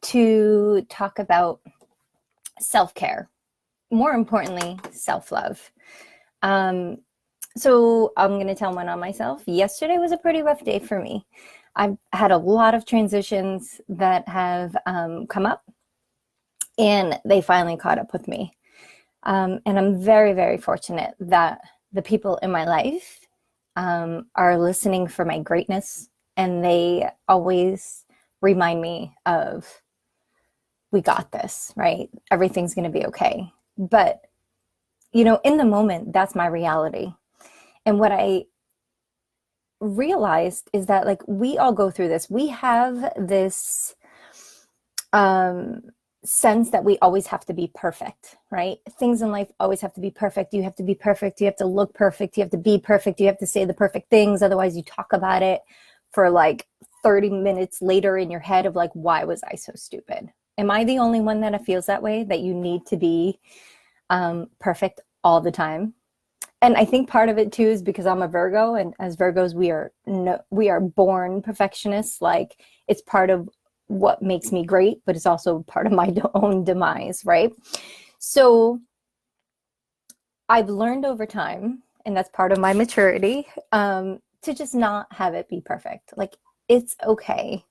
to talk about self-care, more importantly, self-love. So I'm going to tell one on myself. Yesterday was a pretty rough day for me. I've had a lot of transitions that have come up, and they finally caught up with me. And I'm very, very fortunate that the people in my life are listening for my greatness, and they always remind me of, we got this, right? Everything's going to be okay. But, you know, in the moment, that's my reality. And what I realized is that, like, we all go through this. We have this sense that we always have to be perfect, right? Things in life always have to be perfect. You have to be perfect. You have to look perfect. You have to be perfect. You have to say the perfect things. Otherwise, you talk about it for like 30 minutes later in your head of like, why was I so stupid? Am I the only one that feels that way, that you need to be perfect all the time? And I think part of it too is because I'm a Virgo, and as Virgos, we are born perfectionists. Like, it's part of what makes me great, but it's also part of my own demise, right? So I've learned over time, and that's part of my maturity, to just not have it be perfect. Like, it's okay.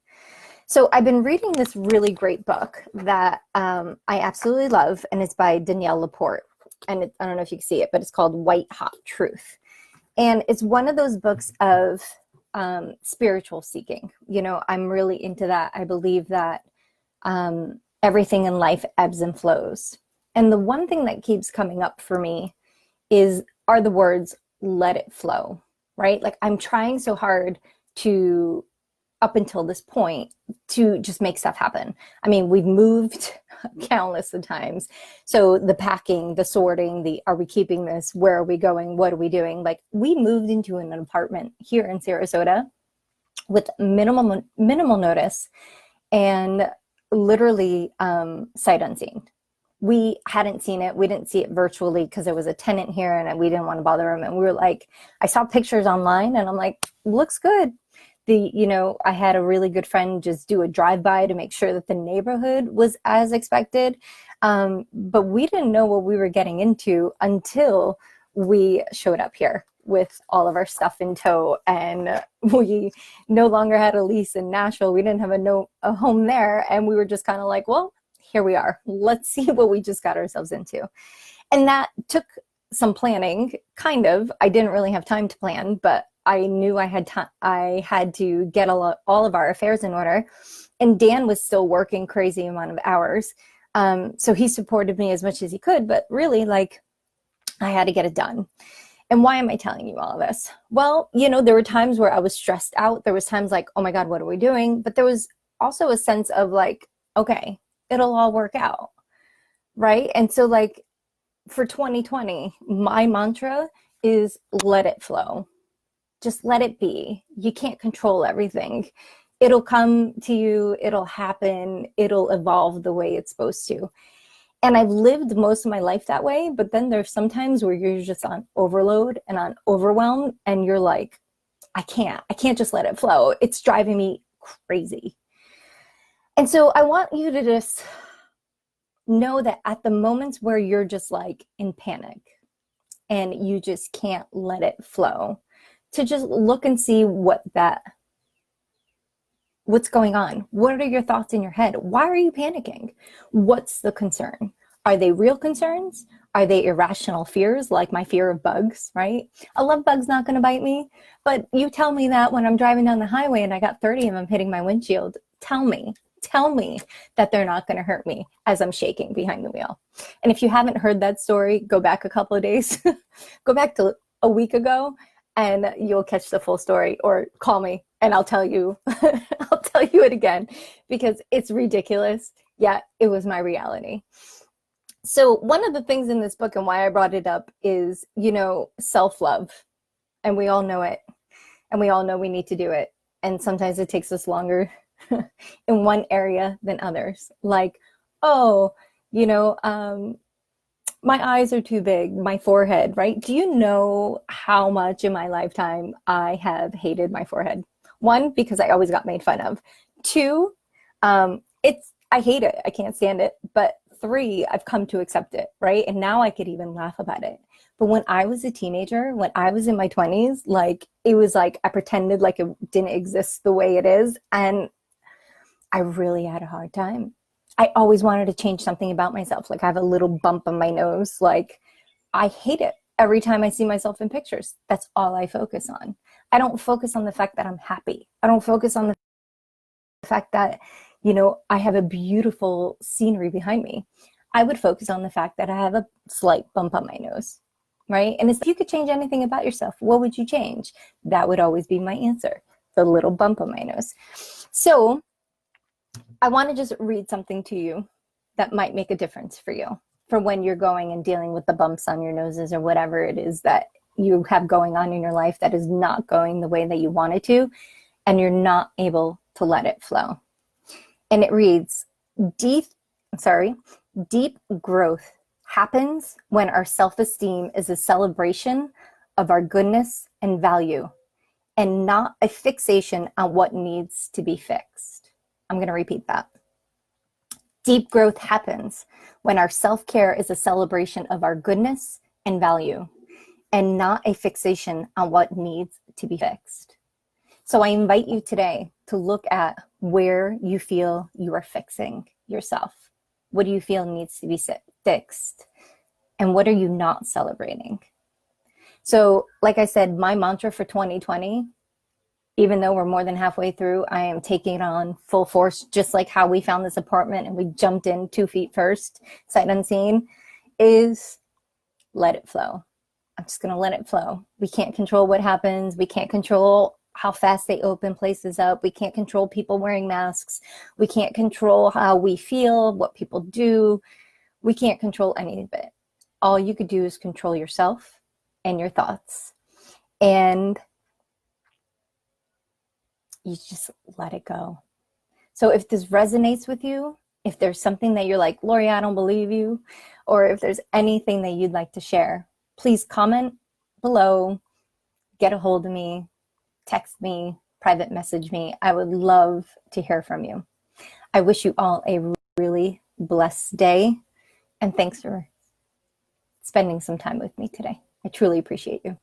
So I've been reading this really great book that I absolutely love, and it's by Danielle Laporte. And I don't know if you can see it, but it's called White Hot Truth. And it's one of those books of spiritual seeking. You know, I'm really into that. I believe that everything in life ebbs and flows. And the one thing that keeps coming up for me are the words, let it flow, right? Like, I'm trying so hard to, up until this point, to just make stuff happen. I mean, we've moved countless of times. So the packing, the sorting, are we keeping this? Where are we going? What are we doing? Like, we moved into an apartment here in Sarasota with minimal notice, and literally sight unseen. We hadn't seen it. We didn't see it virtually because there was a tenant here and we didn't want to bother him. And we were like, I saw pictures online and I'm like, looks good. I had a really good friend just do a drive-by to make sure that the neighborhood was as expected. But we didn't know what we were getting into until we showed up here with all of our stuff in tow, and we no longer had a lease in Nashville. We didn't have a home there. And we were just kind of like, well, here we are. Let's see what we just got ourselves into. And that took some planning, kind of. I didn't really have time to plan, but I knew I had to get all of our affairs in order. And Dan was still working crazy amount of hours. So he supported me as much as he could, but really, like, I had to get it done. And why am I telling you all of this? Well, there were times where I was stressed out. There was times like, oh my God, what are we doing? But there was also a sense of like, okay, it'll all work out, right? And so, like, for 2020, my mantra is let it flow. Just let it be. You can't control everything. It'll come to you. It'll happen. It'll evolve the way it's supposed to. And I've lived most of my life that way. But then there's sometimes where you're just on overload and on overwhelm. And you're like, I can't just let it flow. It's driving me crazy. And so I want you to just know that at the moments where you're just like in panic and you just can't let it flow, to just look and see what's going on. What are your thoughts in your head? Why are you panicking? What's the concern? Are they real concerns? Are they irrational fears, like my fear of bugs, right? A love bug's not going to bite me, but you tell me that when I'm driving down the highway and I got 30 of them hitting my windshield. Tell me that they're not going to hurt me as I'm shaking behind the wheel. And if you haven't heard that story, go back a couple of days, go back to a week ago, and you'll catch the full story, or call me and I'll tell you, I'll tell you it again, because it's ridiculous. Yet it was my reality. So one of the things in this book, and why I brought it up, is, self-love. And we all know it. And we all know we need to do it. And sometimes it takes us longer in one area than others. Like, my eyes are too big, my forehead, right? Do you know how much in my lifetime I have hated my forehead? One, because I always got made fun of. Two, I hate it. I can't stand it. But 3, I've come to accept it, right? And now I could even laugh about it. But when I was a teenager, when I was in my 20s, like it was like I pretended like it didn't exist the way it is. And I really had a hard time. I always wanted to change something about myself. Like I have a little bump on my nose. Like I hate it every time I see myself in pictures. That's all I focus on. I don't focus on the fact that I'm happy. I don't focus on the fact that, you know, I have a beautiful scenery behind me. I would focus on the fact that I have a slight bump on my nose, right? And if you could change anything about yourself, what would you change? That would always be my answer, the little bump on my nose. So I want to just read something to you that might make a difference for you, for when you're going and dealing with the bumps on your noses or whatever it is that you have going on in your life that is not going the way that you want it to, and you're not able to let it flow. And it reads, deep growth happens when our self-esteem is a celebration of our goodness and value, and not a fixation on what needs to be fixed. I'm going to repeat that. Deep growth happens when our self-care is a celebration of our goodness and value, and not a fixation on what needs to be fixed. So I invite you today to look at where you feel you are fixing yourself. What do you feel needs to be fixed? And what are you not celebrating? So like I said, my mantra for 2020, even though we're more than halfway through, I am taking it on full force, just like how we found this apartment and we jumped in 2 feet first, sight unseen, is let it flow. I'm just going to let it flow. We can't control what happens. We can't control how fast they open places up. We can't control people wearing masks. We can't control how we feel, what people do. We can't control any of it. All you could do is control yourself and your thoughts. And you just let it go. So if this resonates with you, if there's something that you're like, Lori, I don't believe you, or if there's anything that you'd like to share, please comment below, get a hold of me, text me, private message me. I would love to hear from you. I wish you all a really blessed day, and thanks for spending some time with me today. I truly appreciate you.